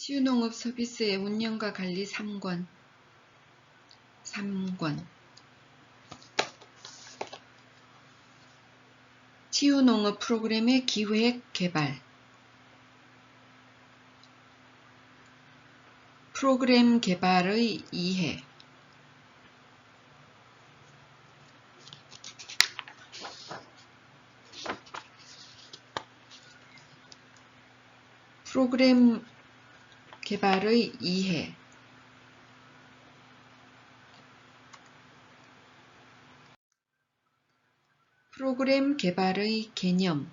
치유농업 서비스의 운영과 관리 3권. 치유농업 프로그램의 기획 개발. 프로그램 개발의 이해. 프로그램 개발의 이해. 프로그램 개발의 개념.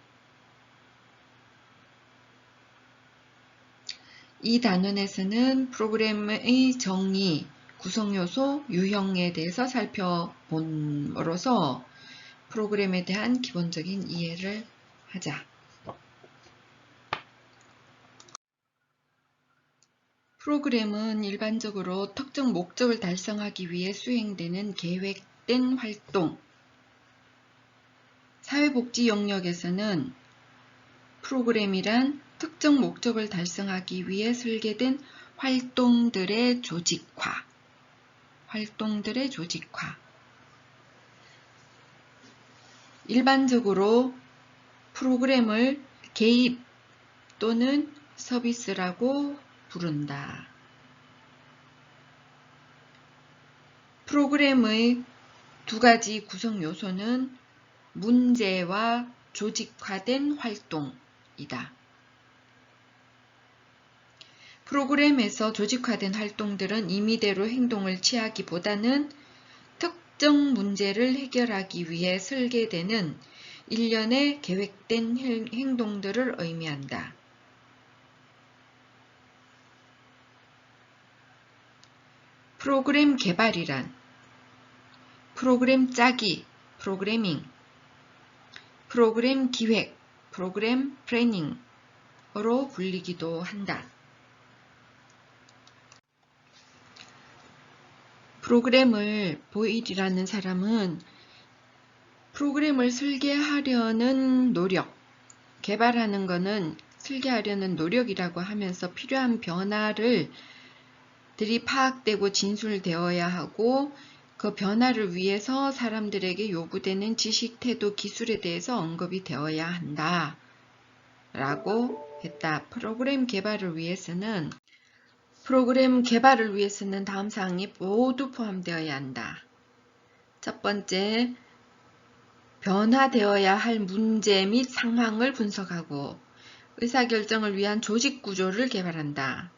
이 단원에서는 프로그램의 정의, 구성요소, 유형에 대해서 살펴봄으로써 프로그램에 대한 기본적인 이해를 하자. 프로그램은 일반적으로 특정 목적을 달성하기 위해 수행되는 계획된 활동. 사회복지 영역에서는 프로그램이란 특정 목적을 달성하기 위해 설계된 활동들의 조직화. 일반적으로 프로그램을 개입 또는 서비스라고 부른다. 프로그램의 두 가지 구성 요소는 문제와 조직화된 활동이다. 프로그램에서 조직화된 활동들은 임의대로 행동을 취하기보다는 특정 문제를 해결하기 위해 설계되는 일련의 계획된 행동들을 의미한다. 프로그램 개발이란 프로그램 짜기, 프로그래밍, 프로그램 기획, 프로그램 플래닝으로 불리기도 한다. 프로그램을 보일이라는 사람은 프로그램을 설계하려는 노력, 개발하는 것은 설계하려는 노력이라고 하면서 필요한 변화를 들이 파악되고 진술되어야 하고 그 변화를 위해서 사람들에게 요구되는 지식, 태도, 기술에 대해서 언급이 되어야 한다 라고 했다. 프로그램 개발을 위해서는 다음 사항이 모두 포함되어야 한다. 첫 번째, 변화되어야 할 문제 및 상황을 분석하고 의사결정을 위한 조직 구조를 개발한다.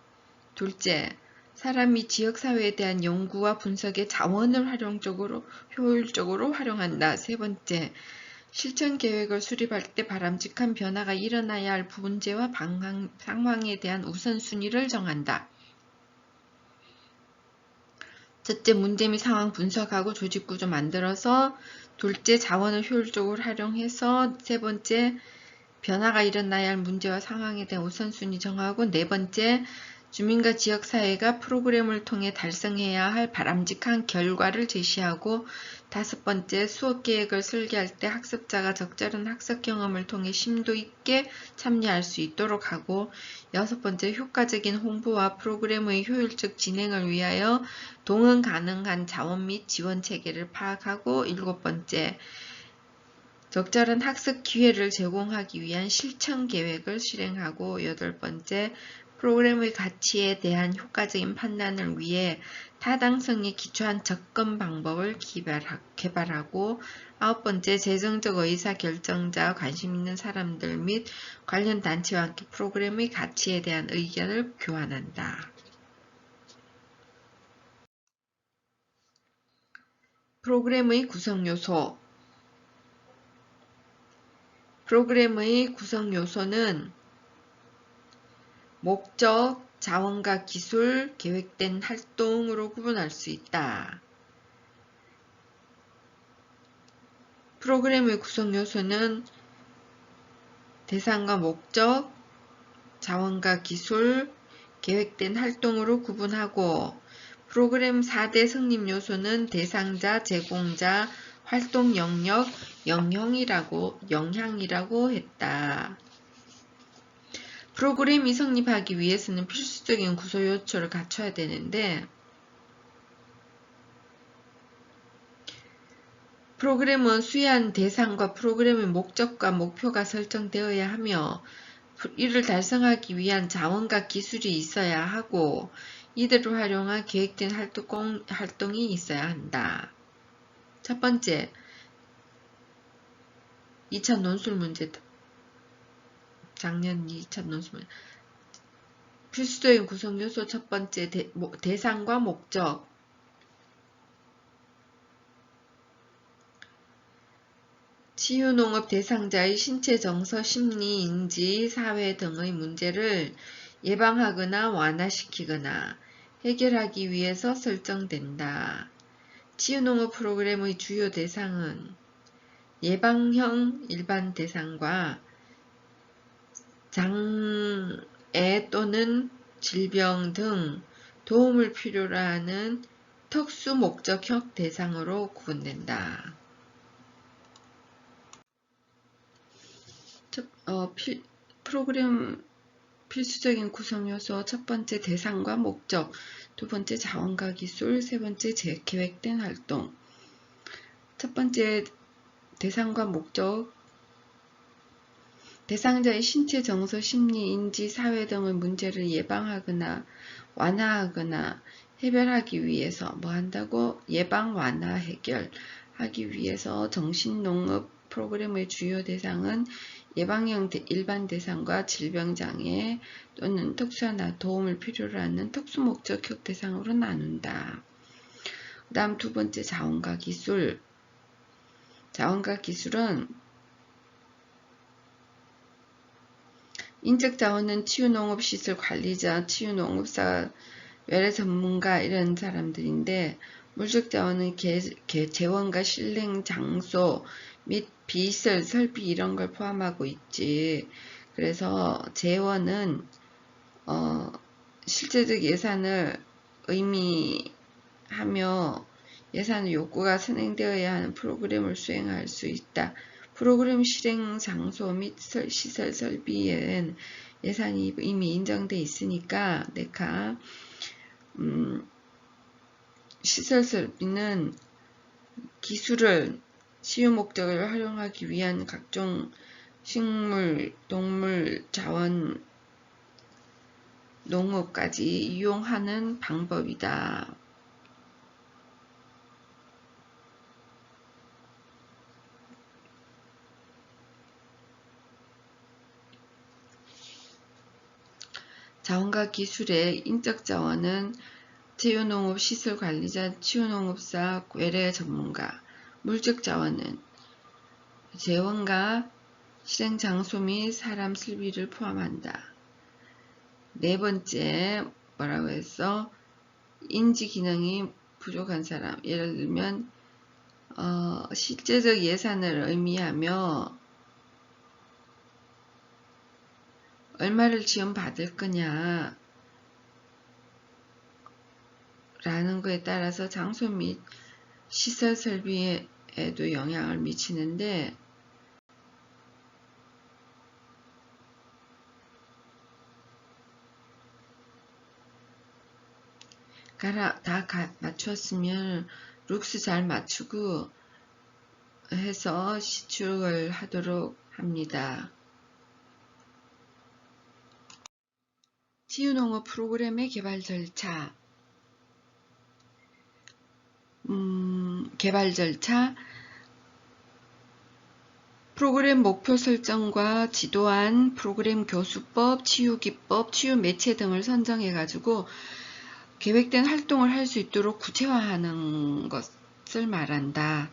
둘째, 사람 및 지역사회에 대한 연구와 분석의 자원을 효율적으로 활용한다. 세 번째, 실천 계획을 수립할 때 바람직한 변화가 일어나야 할 문제와 상황에 대한 우선순위를 정한다. 첫째, 문제 및 상황 분석하고 조직구조 만들어서, 둘째, 자원을 효율적으로 활용해서, 세 번째, 변화가 일어나야 할 문제와 상황에 대한 우선순위 정하고, 네 번째, 주민과 지역사회가 프로그램을 통해 달성해야 할 바람직한 결과를 제시하고, 다섯 번째, 수업계획을 설계할 때 학습자가 적절한 학습 경험을 통해 심도 있게 참여할 수 있도록 하고, 여섯 번째, 효과적인 홍보와 프로그램의 효율적 진행을 위하여 동원 가능한 자원 및 지원 체계를 파악하고, 일곱 번째, 적절한 학습 기회를 제공하기 위한 실천 계획을 실행하고, 여덟 번째, 프로그램의 가치에 대한 효과적인 판단을 위해 타당성에 기초한 접근 방법을 개발하고, 아홉 번째, 재정적 의사결정자, 관심 있는 사람들 및 관련 단체와 함께 프로그램의 가치에 대한 의견을 교환한다. 프로그램의 구성요소. 프로그램의 구성요소는 목적, 자원과 기술, 계획된 활동으로 구분할 수 있다. 프로그램의 구성요소는 대상과 목적, 자원과 기술, 계획된 활동으로 구분하고, 프로그램 4대 성립 요소는 대상자, 제공자, 활동 영역, 영향이라고 했다. 프로그램이 성립하기 위해서는 필수적인 구조 요소를 갖춰야 되는데, 프로그램은 수혜한 대상과 프로그램의 목적과 목표가 설정되어야 하며 이를 달성하기 위한 자원과 기술이 있어야 하고 이들을 활용한 계획된 활동이 있어야 한다. 첫 번째, 2차 논술 문제다. 작년 2차 논술 문제. 필수적인 구성 요소 첫 번째, 대상과 목적. 치유농업 대상자의 신체 정서, 심리, 인지, 사회 등의 문제를 예방하거나 완화시키거나 해결하기 위해서 설정된다. 치유농업 프로그램의 주요 대상은 예방형 일반 대상과 장애 또는 질병 등 도움을 필요로 하는 특수 목적형 대상으로 구분된다. 프로그램 필수적인 구성 요소 첫 번째 대상과 목적, 두 번째 자원과 기술, 세 번째 계획된 활동. 첫 번째 대상과 목적. 대상자의 신체, 정서, 심리, 인지, 사회 등의 문제를 예방하거나 완화하거나 해결하기 위해서 뭐 한다고? 예방, 완화, 해결하기 위해서 정신농업 프로그램의 주요 대상은 예방형 일반 대상과 질병장애 또는 특수한 도움을 필요로 하는 특수목적형 대상으로 나눈다. 그 다음 두 번째 자원과 기술. 자원과 기술은 인적 자원은 치유농업시설 관리자, 치유농업사, 외래 전문가 이런 사람들인데 물적 자원은 재원과 실행 장소 및 비시설, 설비 이런 걸 포함하고 있지. 그래서 재원은 실제적 예산을 의미하며 예산 요구가 선행되어야 하는 프로그램을 수행할 수 있다. 프로그램 실행 장소 및 시설 설비엔 예산이 이미 인정돼 있으니까 내가 시설 설비는 기술을 치유 목적을 활용하기 위한 각종 식물, 동물, 자원, 농업까지 이용하는 방법이다. 자원과 기술의 인적 자원은 치유농업 시설 관리자, 치유농업사, 외래 전문가. 물적 자원은 재원과 실행 장소 및 사람 설비를 포함한다. 네 번째 뭐라고 했어? 인지 기능이 부족한 사람. 예를 들면 실제적 예산을 의미하며 얼마를 지원받을 거냐 라는 거에 따라서 장소 및 시설 설비에도 영향을 미치는데 다 맞췄으면 룩스 잘 맞추고 해서 시축을 하도록 합니다. 치유농업 프로그램의 개발 절차. 프로그램 목표 설정과 지도안, 프로그램 교수법, 치유기법, 치유 매체 등을 선정해가지고 계획된 활동을 할 수 있도록 구체화하는 것을 말한다.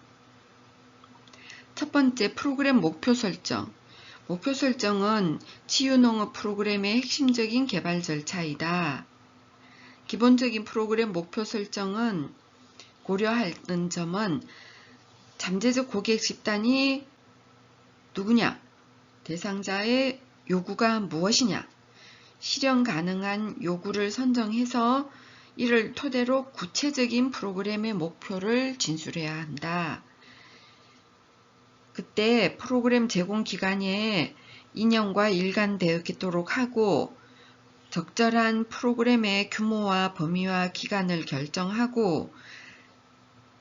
첫 번째, 프로그램 목표 설정. 목표 설정은 치유농업 프로그램의 핵심적인 개발 절차이다. 기본적인 프로그램 목표 설정은 고려하는 점은 잠재적 고객 집단이 누구냐, 대상자의 요구가 무엇이냐, 실현 가능한 요구를 선정해서 이를 토대로 구체적인 프로그램의 목표를 진술해야 한다. 그때 프로그램 제공 기간에 인형과 일관되도록 하고 적절한 프로그램의 규모와 범위와 기간을 결정하고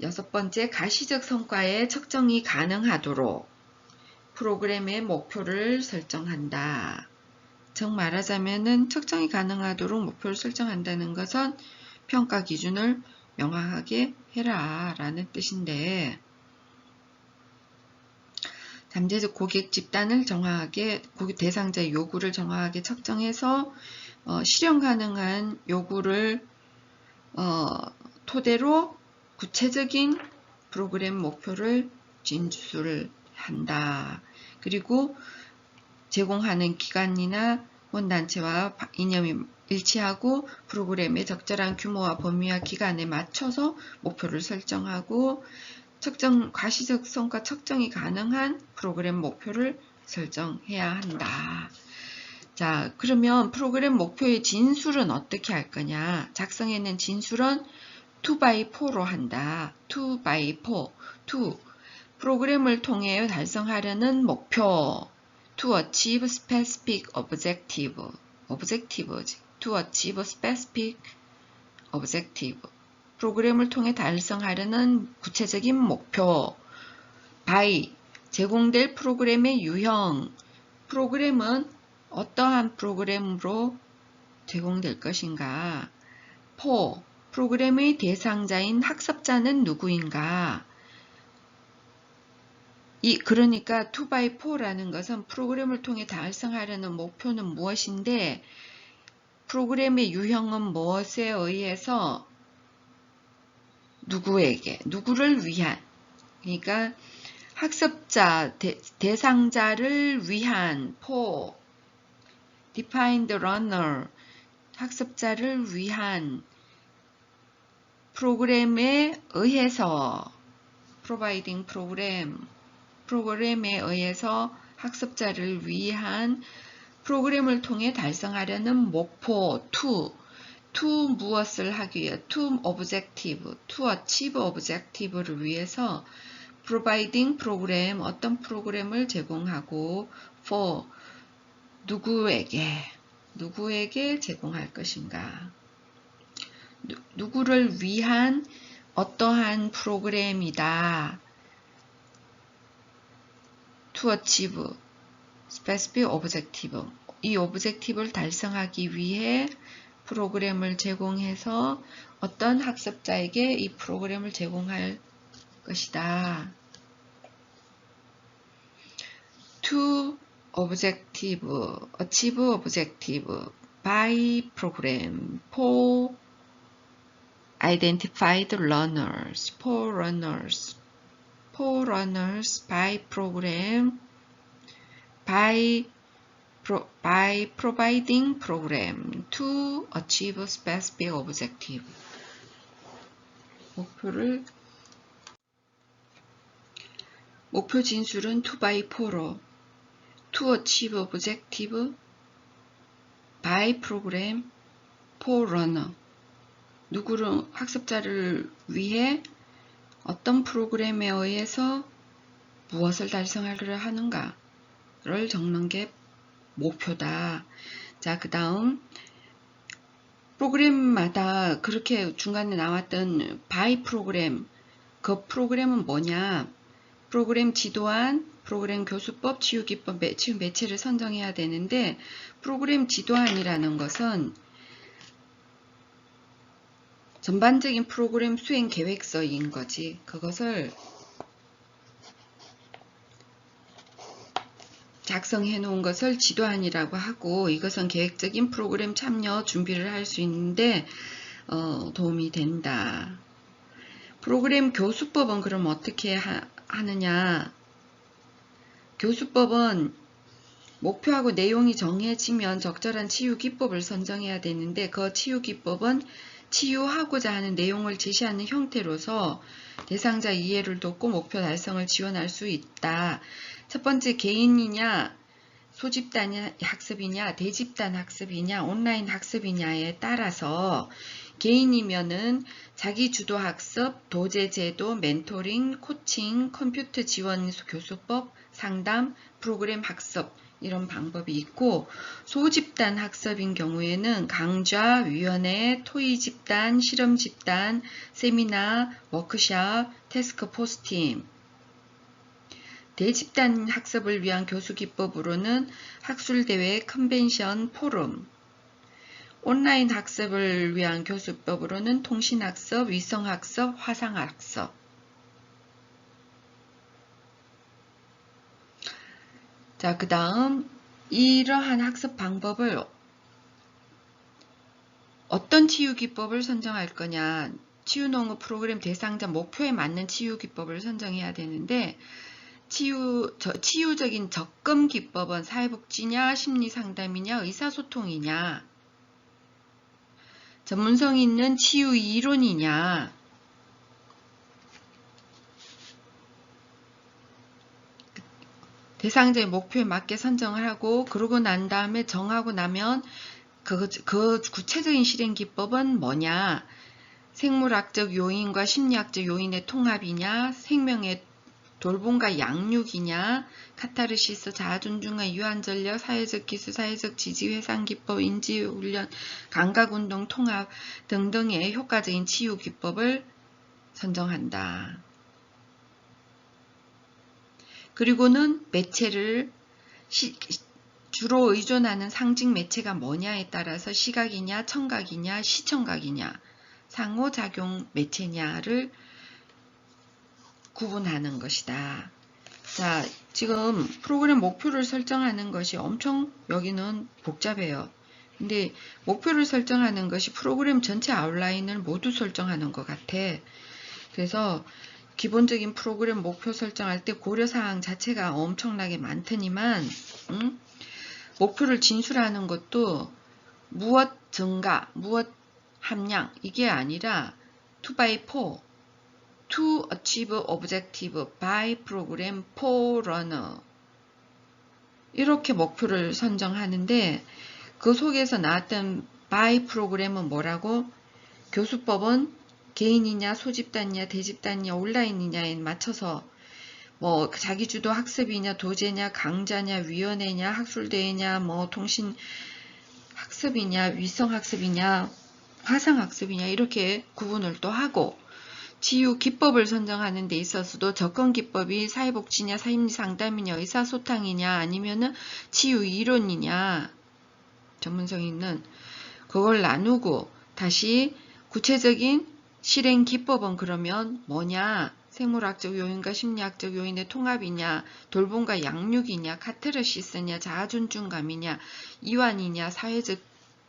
6번째, 가시적 성과의 측정이 가능하도록 프로그램의 목표를 설정한다. 즉 말하자면은 측정이 가능하도록 목표를 설정한다는 것은 평가 기준을 명확하게 해라 라는 뜻인데, 잠재적 고객 집단을 정확하게, 고객 대상자의 요구를 정확하게 측정해서 실현 가능한 요구를 토대로 구체적인 프로그램 목표를 진술한다. 그리고 제공하는 기관이나 원단체와 이념이 일치하고 프로그램의 적절한 규모와 범위와 기간에 맞춰서 목표를 설정하고 가시적 성과 측정이 가능한 프로그램 목표를 설정해야 한다. 자, 그러면 프로그램 목표의 진술은 어떻게 할 거냐? 작성해낸 진술은 2x4로 한다. 2x4. 2. 프로그램을 통해 달성하려는 목표. To achieve specific objective. objective지. To achieve specific objective. 프로그램을 통해 달성하려는 구체적인 목표. by. 제공될 프로그램의 유형. 프로그램은 어떠한 프로그램으로 제공될 것인가. for. 프로그램의 대상자인 학습자는 누구인가? 그러니까 2x4라는 것은 프로그램을 통해 달성하려는 목표는 무엇인데, 프로그램의 유형은 무엇에 의해서 누구를 위한, 그러니까 학습자, 대상자를 위한 for, defined learner, 학습자를 위한 프로그램에 의해서 providing 프로그램에 의해서 학습자를 위한 프로그램을 통해 달성하려는 목표 to 무엇을 하기 위해 to achieve objective를 위해서 providing 어떤 프로그램을 제공하고 for 누구에게 제공할 것인가. 누구를 위한 어떠한 프로그램이다. To achieve specific objective. 이 objective를 달성하기 위해 프로그램을 제공해서 어떤 학습자에게 이 프로그램을 제공할 것이다. To achieve objective by program for identified learners, for runners by program by providing program to achieve specific objective. 목표 진술은 2x4로 to achieve objective by program for runner. 학습자를 위해 어떤 프로그램에 의해서 무엇을 달성하려 하는가를 적는 게 목표다. 자, 그 다음 프로그램마다 그렇게 중간에 나왔던 by 프로그램, 그 프로그램은 뭐냐? 프로그램 지도안, 프로그램 교수법, 치유기법, 치유 매체를 선정해야 되는데, 프로그램 지도안이라는 것은 전반적인 프로그램 수행 계획서인 거지. 그것을 작성해 놓은 것을 지도안이라고 하고, 이것은 계획적인 프로그램 참여 준비를 할 수 있는데 도움이 된다. 프로그램 교수법은 그럼 어떻게 하느냐? 교수법은 목표하고 내용이 정해지면 적절한 치유 기법을 선정해야 되는데, 그 치유 기법은 치유하고자 하는 내용을 제시하는 형태로서 대상자 이해를 돕고 목표 달성을 지원할 수 있다. 첫 번째, 개인이냐, 소집단 학습이냐, 대집단 학습이냐, 온라인 학습이냐에 따라서 개인이면은 자기 주도 학습, 도제 제도, 멘토링, 코칭, 컴퓨터 지원 교수법, 상담, 프로그램 학습 이런 방법이 있고, 소집단 학습인 경우에는 강좌, 위원회, 토의 집단, 실험 집단, 세미나, 워크샵, 태스크 포스팀. 대집단 학습을 위한 교수 기법으로는 학술대회, 컨벤션, 포럼. 온라인 학습을 위한 교수법으로는 통신학습, 위성학습, 화상학습. 자, 그 다음 이러한 학습 방법을 어떤 치유기법을 선정할 거냐, 치유농업 프로그램 대상자 목표에 맞는 치유기법을 선정해야 되는데, 치유적인 접근 기법은 사회복지냐, 심리상담이냐, 의사소통이냐, 전문성 있는 치유 이론이냐, 대상자의 목표에 맞게 선정을 하고, 그러고 난 다음에 정하고 나면 그 구체적인 실행 기법은 뭐냐, 생물학적 요인과 심리학적 요인의 통합이냐, 생명의 돌봄과 양육이냐, 카타르시스, 자아존중과 유한전력, 사회적 기술, 사회적 지지, 회상기법, 인지훈련, 감각운동, 통합 등등의 효과적인 치유 기법을 선정한다. 그리고는 매체를 주로 의존하는 상징 매체가 뭐냐에 따라서 시각이냐, 청각이냐, 시청각이냐, 상호작용 매체냐를 구분하는 것이다. 자, 지금 프로그램 목표를 설정하는 것이 엄청 여기는 복잡해요. 근데 목표를 설정하는 것이 프로그램 전체 아웃라인을 모두 설정하는 것 같아. 그래서 기본적인 프로그램 목표 설정할 때 고려사항 자체가 엄청나게 많더니만, 목표를 진술하는 것도 무엇 증가, 무엇 함량, 이게 아니라 2x4, to achieve objective by program for learner, 이렇게 목표를 선정하는데, 그 속에서 나왔던 by program은 뭐라고? 교수법은 개인이냐, 소집단이냐, 대집단이냐, 온라인이냐에 맞춰서 뭐 자기주도 학습이냐, 도제냐, 강좌냐, 위원회냐, 학술대회냐, 뭐 통신 학습이냐, 위성 학습이냐, 화상 학습이냐, 이렇게 구분을 또 하고, 치유 기법을 선정하는 데 있어서도 접근 기법이 사회복지냐, 심리상담이냐, 의사소통이냐, 아니면은 치유 이론이냐, 전문성 있는 그걸 나누고, 다시 구체적인 실행 기법은 그러면 뭐냐, 생물학적 요인과 심리학적 요인의 통합이냐, 돌봄과 양육이냐, 카타르시스냐, 자아존중감이냐, 이완이냐, 사회적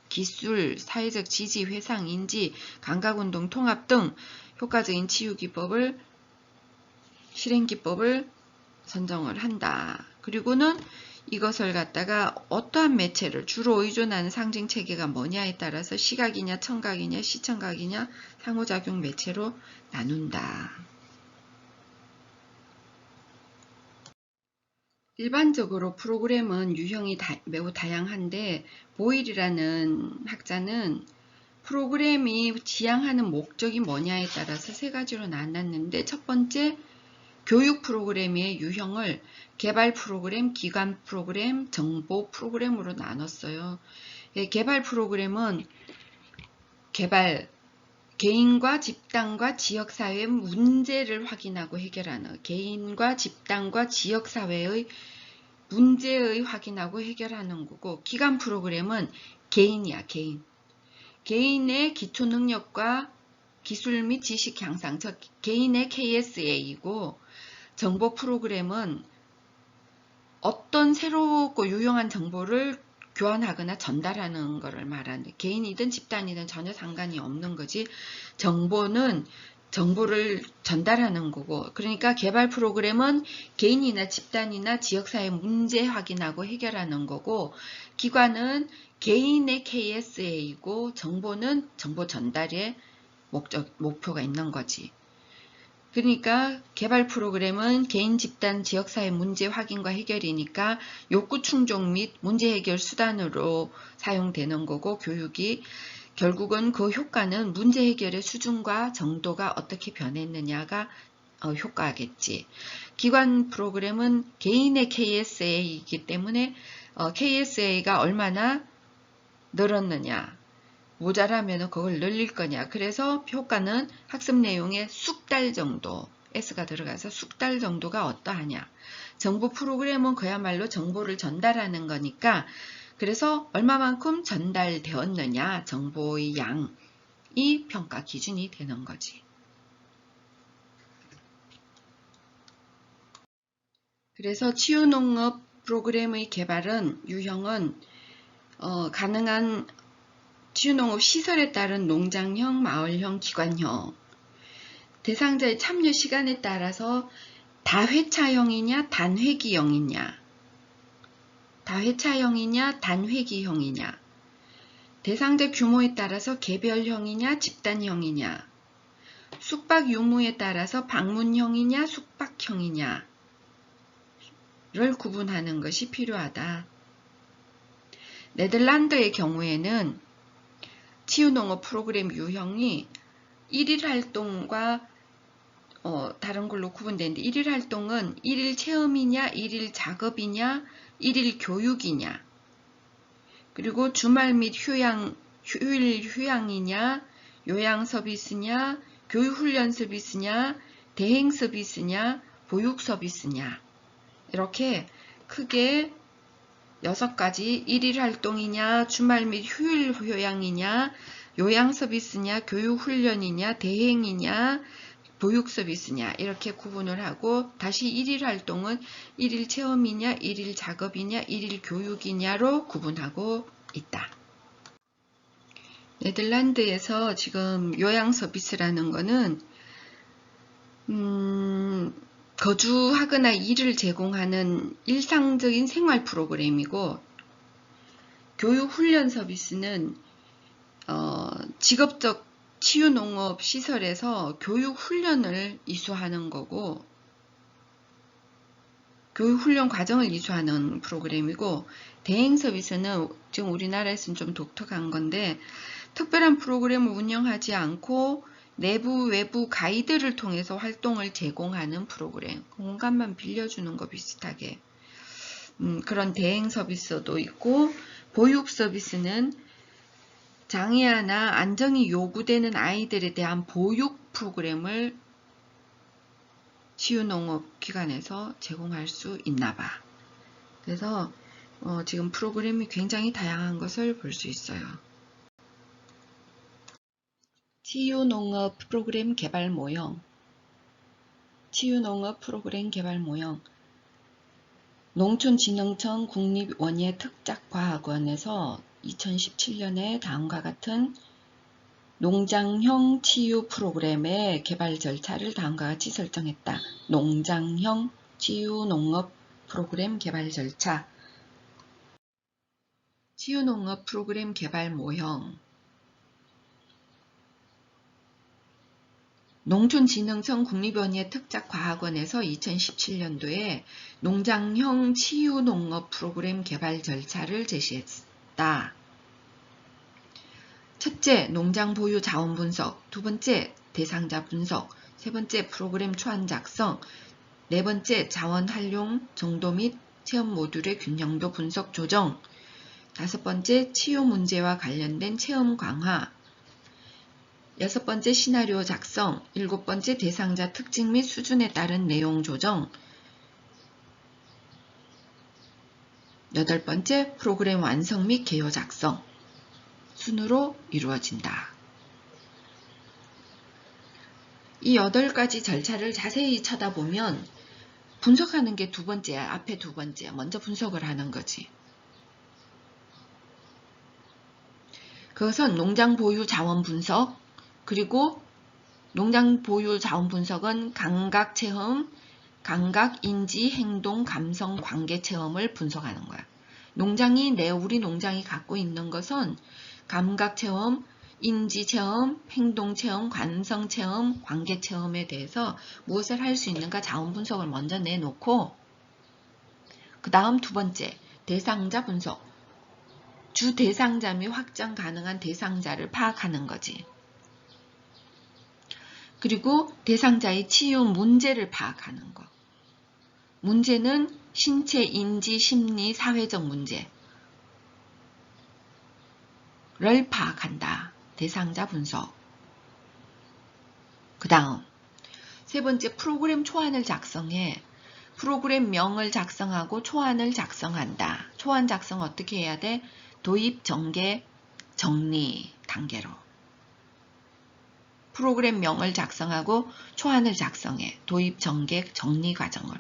기술, 사회적 지지, 회상, 인지, 감각운동, 통합 등 효과적인 치유기법을, 실행기법을 선정을 한다. 그리고는 이것을 갖다가 어떠한 매체를 주로 의존하는 상징체계가 뭐냐에 따라서 시각이냐, 청각이냐, 시청각이냐, 상호작용 매체로 나눈다. 일반적으로 프로그램은 유형이 매우 다양한데, 보일이라는 학자는 프로그램이 지향하는 목적이 뭐냐에 따라서 세 가지로 나눴는데, 첫 번째, 교육 프로그램의 유형을 개발 프로그램, 기관 프로그램, 정보 프로그램으로 나눴어요. 개발 프로그램은 개인과 집단과 지역사회의 문제를 확인하고 해결하는, 개인과 집단과 지역사회의 문제의 확인하고 해결하는 거고, 기관 프로그램은 개인이야, 개인. 개인의 기초 능력과 기술 및 지식 향상, 즉 개인의 KSA이고, 정보 프로그램은 어떤 새롭고 유용한 정보를 교환하거나 전달하는 것을 말하는데, 개인이든 집단이든 전혀 상관이 없는 거지. 정보는 정보를 전달하는 거고, 그러니까 개발 프로그램은 개인이나 집단이나 지역사회 문제 확인하고 해결하는 거고, 기관은 개인의 KSA이고, 정보는 정보 전달에 목표가 있는 거지. 그러니까 개발 프로그램은 개인, 집단, 지역사회 문제 확인과 해결이니까 욕구 충족 및 문제 해결 수단으로 사용되는 거고, 교육이 결국은 그 효과는 문제 해결의 수준과 정도가 어떻게 변했느냐가 효과겠지. 기관 프로그램은 개인의 KSA이기 때문에 KSA가 얼마나 늘었느냐, 모자라면 그걸 늘릴 거냐. 그래서 효과는 학습 내용의 숙달 정도, S가 들어가서 숙달 정도가 어떠하냐. 정보 프로그램은 그야말로 정보를 전달하는 거니까 그래서 얼마만큼 전달되었느냐, 정보의 양이 평가 기준이 되는 거지. 그래서 치유농업 프로그램의 개발은 유형은 가능한 치유농업 시설에 따른 농장형, 마을형, 기관형, 대상자의 참여 시간에 따라서 다회차형이냐 단회기형이냐, 다회차형이냐 단회기형이냐, 대상자 규모에 따라서 개별형이냐 집단형이냐, 숙박 유무에 따라서 방문형이냐 숙박형이냐를 구분하는 것이 필요하다. 네덜란드의 경우에는 치유농업 프로그램 유형이 1일 활동과 다른 걸로 구분되는데, 1일 활동은 1일 체험이냐 1일 작업이냐 1일 교육이냐, 그리고 주말 및 휴일 휴양이냐 요양 서비스냐 교육 훈련 서비스냐 대행 서비스냐 보육 서비스냐, 이렇게 크게 6가지, 1일 활동이냐 주말 및 휴일 휴양이냐 요양 서비스냐 교육 훈련이냐 대행이냐 보육 서비스냐, 이렇게 구분을 하고, 다시 1일 활동은 1일 체험이냐 1일 작업이냐 1일 교육이냐로 구분하고 있다. 네덜란드에서 지금 요양 서비스라는 거는 거주하거나 일을 제공하는 일상적인 생활 프로그램이고, 교육 훈련 서비스는 직업적 치유농업 시설에서 교육 훈련을 이수하는 거고, 교육 훈련 과정을 이수하는 프로그램이고, 대행 서비스는 지금 우리나라에서는 좀 독특한 건데, 특별한 프로그램을 운영하지 않고 내부 외부 가이드를 통해서 활동을 제공하는 프로그램, 공간만 빌려주는 거 비슷하게 그런 대행 서비스도 있고, 보육 서비스는 장애아나 안정이 요구되는 아이들에 대한 보육 프로그램을 치유농업기관에서 제공할 수 있나 봐. 그래서 지금 프로그램이 굉장히 다양한 것을 볼 수 있어요. 치유농업 프로그램 개발 모형, 치유농업 프로그램 개발 모형, 농촌진흥청 국립원예특작과학원에서 2017년에 다음과 같은 농장형 치유 프로그램의 개발 절차를 다음과 같이 설정했다. 농장형 치유농업 프로그램 개발 절차. 치유농업 프로그램 개발 모형. 농촌진흥청 국립원예특작과학원에서 2017년도에 농장형 치유농업 프로그램 개발 절차를 제시했다. 첫째, 농장 보유 자원 분석. 두 번째, 대상자 분석. 세 번째, 프로그램 초안 작성. 네 번째, 자원 활용 정도 및 체험 모듈의 균형도 분석 조정. 다섯 번째, 치유 문제와 관련된 체험 강화. 여섯 번째, 시나리오 작성. 일곱 번째, 대상자 특징 및 수준에 따른 내용 조정. 여덟 번째, 프로그램 완성 및 개요 작성. 순으로 이루어진다. 이 8가지 절차를 자세히 쳐다보면 분석하는 게 두 번째야. 앞에 두 번째. 먼저 분석을 하는 거지. 그것은 농장 보유 자원 분석, 그리고 농장 보유 자원 분석은 감각 체험, 감각, 인지, 행동, 감성, 관계 체험을 분석하는 거야. 우리 농장이 갖고 있는 것은 감각 체험, 인지 체험, 행동 체험, 감성 체험, 관계 체험에 대해서 무엇을 할 수 있는가 자원 분석을 먼저 내놓고, 그 다음 두 번째, 대상자 분석. 주 대상자 및 확장 가능한 대상자를 파악하는 거지. 그리고 대상자의 치유 문제를 파악하는 거. 문제는 신체, 인지, 심리, 사회적 문제를 파악한다. 대상자 분석. 그 다음 세 번째, 프로그램 초안을 작성해. 프로그램명을 작성하고 초안을 작성한다. 초안 작성 어떻게 해야 돼? 도입, 전개, 정리 단계로. 프로그램명을 작성하고 초안을 작성해. 도입, 전개, 정리 과정으로.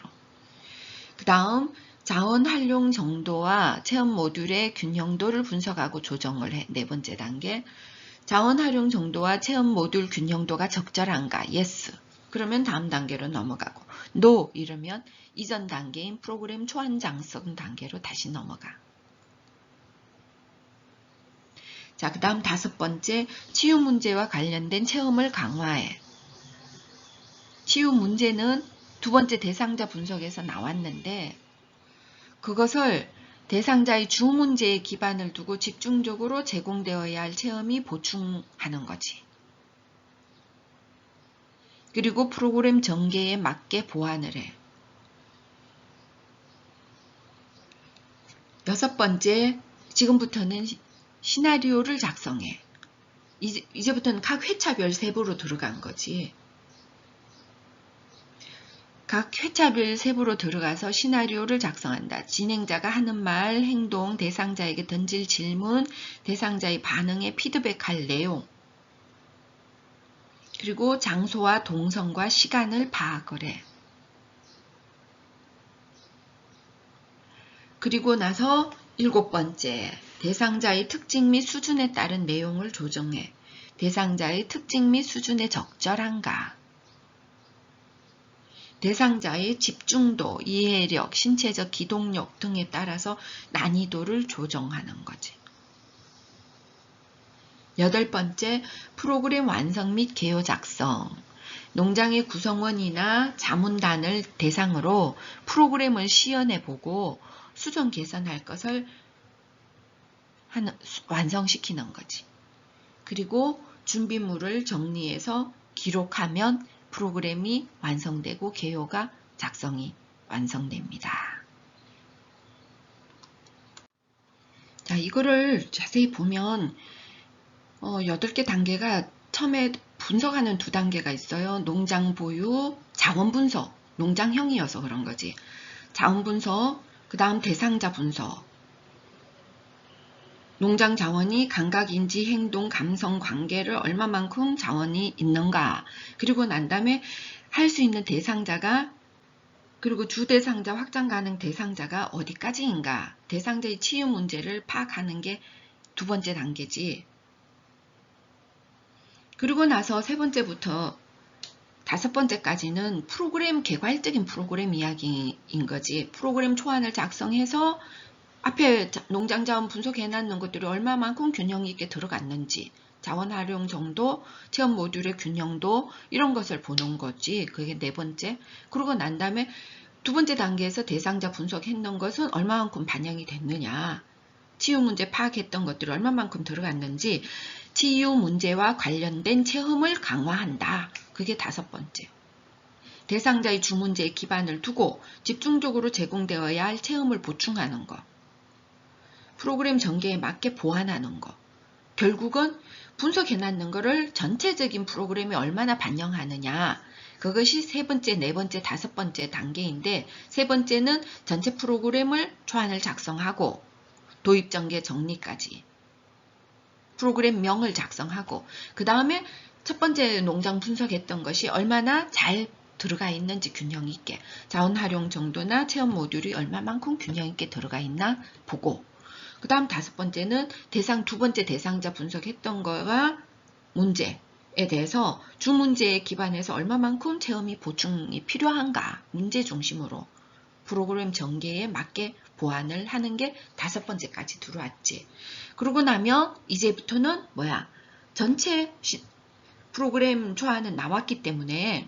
그 다음 자원 활용 정도와 체험 모듈의 균형도를 분석하고 조정을 해. 네 번째 단계. 자원 활용 정도와 체험 모듈 균형도가 적절한가? Yes. 그러면 다음 단계로 넘어가고 No 이러면 이전 단계인 프로그램 초안 작성 단계로 다시 넘어가. 자, 그 다음 다섯 번째, 치유 문제와 관련된 체험을 강화해. 치유 문제는 두 번째 대상자 분석에서 나왔는데 그것을 대상자의 주 문제에 기반을 두고 집중적으로 제공되어야 할 체험이 보충하는 거지. 그리고 프로그램 전개에 맞게 보완을 해. 여섯 번째, 지금부터는 시나리오를 작성해. 이제부터는 각 회차별 세부로 들어간 거지. 각 회차별 세부로 들어가서 시나리오를 작성한다. 진행자가 하는 말, 행동, 대상자에게 던질 질문, 대상자의 반응에 피드백할 내용, 그리고 장소와 동선과 시간을 파악을 해. 그리고 나서 일곱 번째, 대상자의 특징 및 수준에 따른 내용을 조정해. 대상자의 특징 및 수준에 적절한가? 대상자의 집중도, 이해력, 신체적 기동력 등에 따라서 난이도를 조정하는 거지. 여덟 번째, 프로그램 완성 및 개요 작성. 농장의 구성원이나 자문단을 대상으로 프로그램을 시연해보고 수정 개선할 것을 완성시키는 거지. 그리고 준비물을 정리해서 기록하면 프로그램이 완성되고 개요가 작성이 완성됩니다. 자, 이거를 자세히 보면 8개 단계가 처음에 분석하는 두 단계가 있어요. 농장 보유, 자원 분석, 농장형이어서 그런 거지. 자원 분석, 그 다음 대상자 분석. 농장 자원이 감각, 인지, 행동, 감성, 관계를 얼마만큼 자원이 있는가. 그리고 난 다음에 할 수 있는 대상자가, 그리고 주 대상자, 확장 가능 대상자가 어디까지인가. 대상자의 치유 문제를 파악하는 게 두 번째 단계지. 그리고 나서 세 번째부터 다섯 번째까지는 프로그램, 개괄적인 프로그램 이야기인 거지. 프로그램 초안을 작성해서 앞에 농장 자원 분석해놨는 것들이 얼마만큼 균형 있게 들어갔는지, 자원 활용 정도, 체험 모듈의 균형도, 이런 것을 보는 거지. 그게 네 번째. 그러고 난 다음에 두 번째 단계에서 대상자 분석했는 것은 얼마만큼 반영이 됐느냐, 치유 문제 파악했던 것들이 얼마만큼 들어갔는지, 치유 문제와 관련된 체험을 강화한다. 그게 다섯 번째. 대상자의 주 문제에 기반을 두고 집중적으로 제공되어야 할 체험을 보충하는 것. 프로그램 전개에 맞게 보완하는 것. 결국은 분석해놨는 거를 전체적인 프로그램에 얼마나 반영하느냐. 그것이 세 번째, 네 번째, 다섯 번째 단계인데, 세 번째는 전체 프로그램을 초안을 작성하고 도입, 전개, 정리까지 프로그램명을 작성하고, 그 다음에 첫 번째 농장 분석했던 것이 얼마나 잘 들어가 있는지 균형 있게, 자원 활용 정도나 체험 모듈이 얼마만큼 균형 있게 들어가 있나 보고, 그 다음 다섯 번째는 두 번째 대상자 분석했던 거와 문제에 대해서 주 문제에 기반해서 얼마만큼 체험이 보충이 필요한가, 문제 중심으로 프로그램 전개에 맞게 보완을 하는 게 다섯 번째까지 들어왔지. 그러고 나면 이제부터는 전체 프로그램 초안은 나왔기 때문에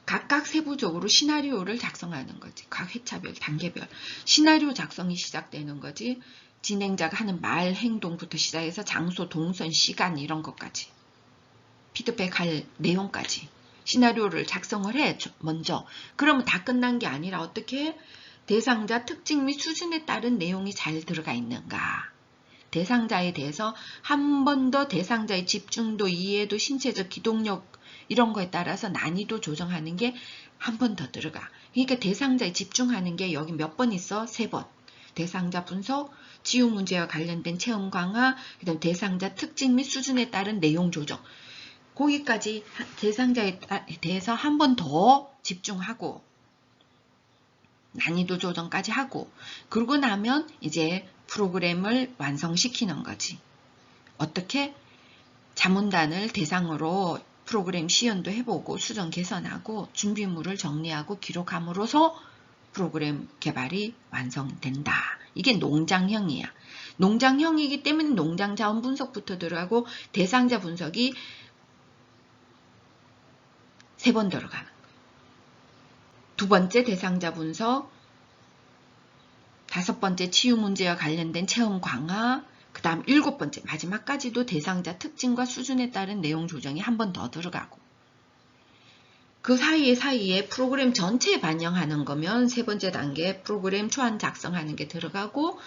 각각 세부적으로 시나리오를 작성하는 거지. 각 회차별, 단계별 시나리오 작성이 시작되는 거지. 진행자가 하는 말, 행동부터 시작해서 장소, 동선, 시간 이런 것까지, 피드백할 내용까지 시나리오를 작성을 해, 먼저. 그러면 다 끝난 게 아니라 어떻게 해? 대상자 특징 및 수준에 따른 내용이 잘 들어가 있는가. 대상자에 대해서 한 번 더 대상자의 집중도, 이해도, 신체적 기동력 이런 거에 따라서 난이도 조정하는 게 한 번 더 들어가. 그러니까 대상자에 집중하는 게 여기 몇 번 있어? 3번. 대상자 분석, 치유 문제와 관련된 체험 강화, 그다음 대상자 특징 및 수준에 따른 내용 조정. 거기까지 대상자에 대해서 한 번 더 집중하고 난이도 조정까지 하고, 그러고 나면 이제 프로그램을 완성시키는 거지. 어떻게? 자문단을 대상으로 프로그램 시연도 해보고 수정 개선하고 준비물을 정리하고 기록함으로써 프로그램 개발이 완성된다. 이게 농장형이야. 농장형이기 때문에 농장 자원 분석부터 들어가고 대상자 분석이 3번 들어가는 거야. 2번째 대상자 분석, 5번째 치유 문제와 관련된 체험 강화, 그 다음 7번째 마지막까지도 대상자 특징과 수준에 따른 내용 조정이 한 번 더 들어가고, 그 사이에 프로그램 전체에 반영하는 거면 3번째 단계 프로그램 초안 작성하는 게 들어가고,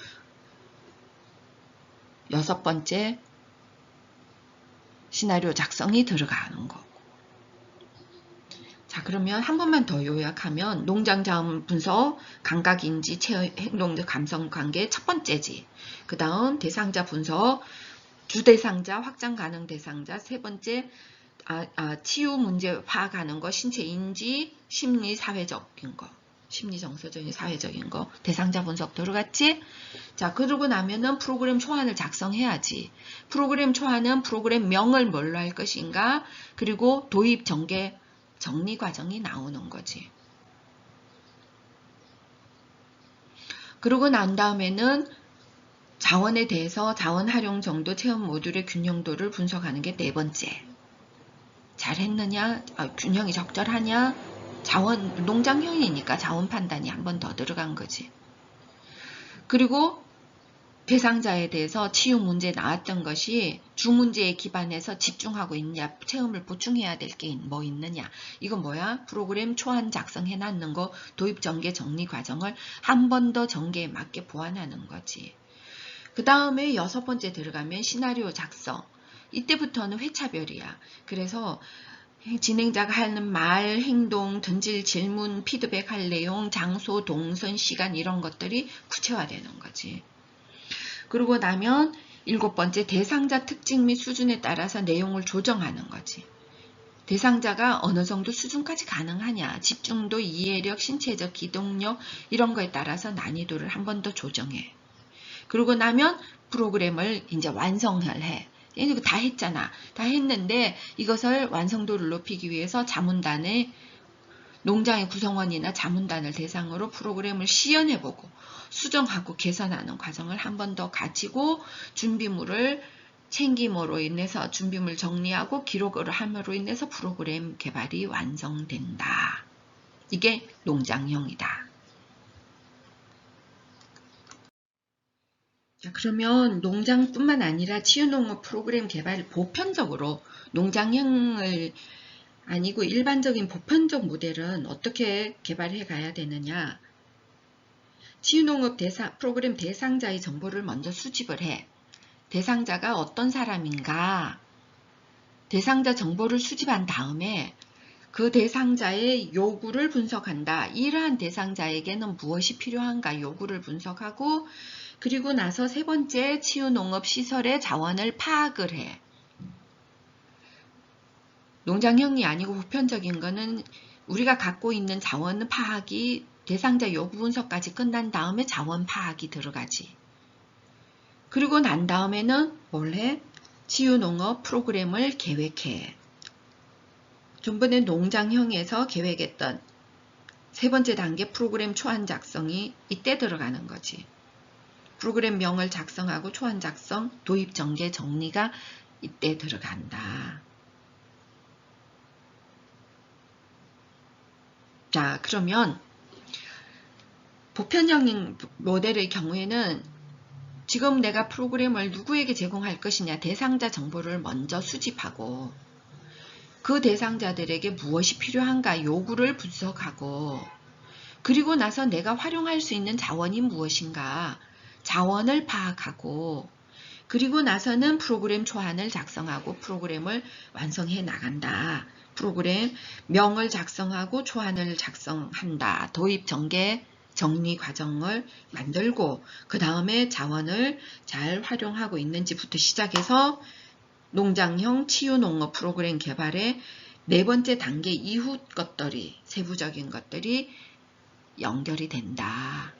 6번째 시나리오 작성이 들어가는 거고. 자, 그러면 한 번만 더 요약하면 농장 자원 분석, 감각인지, 행동적 감성 관계 첫 번째지. 그 다음 대상자 분석, 주대상자, 확장 가능 대상자, 3번째 치유 문제 파악하는 거, 신체 인지, 심리 사회적인 거, 심리 정서적인 사회적인 거, 대상자 분석 들어갔지? 자, 그러고 나면은 프로그램 초안을 작성해야지. 프로그램 초안은 프로그램 명을 뭘로 할 것인가, 그리고 도입 전개 정리 과정이 나오는 거지. 그러고 난 다음에는 자원에 대해서 자원 활용 정도, 체험 모듈의 균형도를 분석하는 게 4번째. 잘했느냐, 균형이 적절하냐, 자원, 농장형이니까 자원 판단이 한 번 더 들어간 거지. 그리고 대상자에 대해서 치유 문제 나왔던 것이 주 문제에 기반해서 집중하고 있냐, 체험을 보충해야 될 게 뭐 있느냐. 이건 뭐야? 프로그램 초안 작성해 놨는 거, 도입 전개 정리 과정을 한 번 더 전개에 맞게 보완하는 거지. 그 다음에 6번째 들어가면 시나리오 작성. 이때부터는 회차별이야. 그래서 진행자가 하는 말, 행동, 던질 질문, 피드백할 내용, 장소, 동선, 시간 이런 것들이 구체화되는 거지. 그러고 나면 7번째 대상자 특징 및 수준에 따라서 내용을 조정하는 거지. 대상자가 어느 정도 수준까지 가능하냐, 집중도, 이해력, 신체적 기동력 이런 거에 따라서 난이도를 한 번 더 조정해. 그러고 나면 프로그램을 이제 완성을 해. 이거 다 했잖아. 다 했는데 이것을 완성도를 높이기 위해서 자문단의 농장의 구성원이나 자문단을 대상으로 프로그램을 시연해보고 수정하고 개선하는 과정을 한 번 더 가지고 준비물을 챙김으로 인해서 준비물 정리하고 기록을 함으로 인해서 프로그램 개발이 완성된다. 이게 농장형이다. 자, 그러면 농장뿐만 아니라 치유농업 프로그램 개발 보편적으로 농장형을 아니고 일반적인 보편적 모델은 어떻게 개발해 가야 되느냐. 치유농업 프로그램 대상자의 정보를 먼저 수집을 해. 대상자가 어떤 사람인가. 대상자 정보를 수집한 다음에 그 대상자의 요구를 분석한다. 이러한 대상자에게는 무엇이 필요한가 요구를 분석하고, 그리고 나서 3번째 치유농업 시설의 자원을 파악을 해. 농장형이 아니고 보편적인 거는 우리가 갖고 있는 자원 파악이 대상자 요구 분석까지 끝난 다음에 자원 파악이 들어가지. 그리고 난 다음에는 뭘 해? 치유농업 프로그램을 계획해. 전번에 농장형에서 계획했던 3번째 단계 프로그램 초안 작성이 이때 들어가는 거지. 프로그램 명을 작성하고 초안 작성, 도입 전개 정리가 이때 들어간다. 자, 그러면 보편적인 모델의 경우에는 지금 내가 프로그램을 누구에게 제공할 것이냐 대상자 정보를 먼저 수집하고, 그 대상자들에게 무엇이 필요한가 요구를 분석하고, 그리고 나서 내가 활용할 수 있는 자원이 무엇인가 자원을 파악하고, 그리고 나서는 프로그램 초안을 작성하고 프로그램을 완성해 나간다. 프로그램 명을 작성하고 초안을 작성한다. 도입 전개 정리 과정을 만들고, 그 다음에 자원을 잘 활용하고 있는지부터 시작해서 농장형 치유농업 프로그램 개발의 4번째 단계 이후 것들이, 세부적인 것들이 연결이 된다.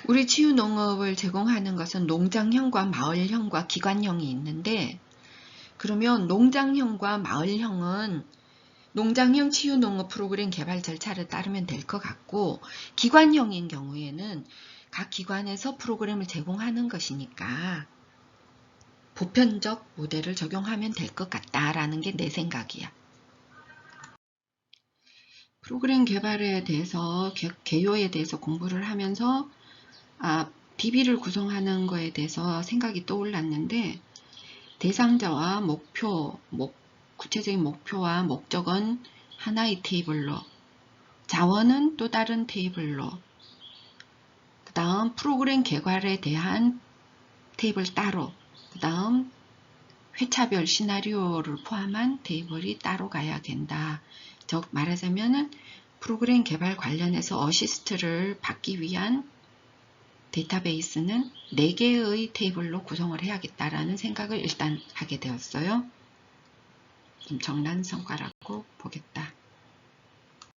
우리 치유농업을 제공하는 것은 농장형과 마을형과 기관형이 있는데, 그러면 농장형과 마을형은 농장형 치유농업 프로그램 개발 절차를 따르면 될 것 같고, 기관형인 경우에는 각 기관에서 프로그램을 제공하는 것이니까 보편적 모델을 적용하면 될 것 같다라는 게 내 생각이야. 프로그램 개발에 대해서, 개요에 대해서 공부를 하면서 DB를 구성하는 거에 대해서 생각이 떠올랐는데, 대상자와 목표, 구체적인 목표와 목적은 하나의 테이블로, 자원은 또 다른 테이블로, 그 다음 프로그램 개발에 대한 테이블 따로, 그 다음 회차별 시나리오를 포함한 테이블이 따로 가야 된다. 즉 말하자면 프로그램 개발 관련해서 어시스트를 받기 위한 데이터베이스는 4개의 테이블로 구성을 해야겠다라는 생각을 일단 하게 되었어요. 엄청난 성과라고 보겠다.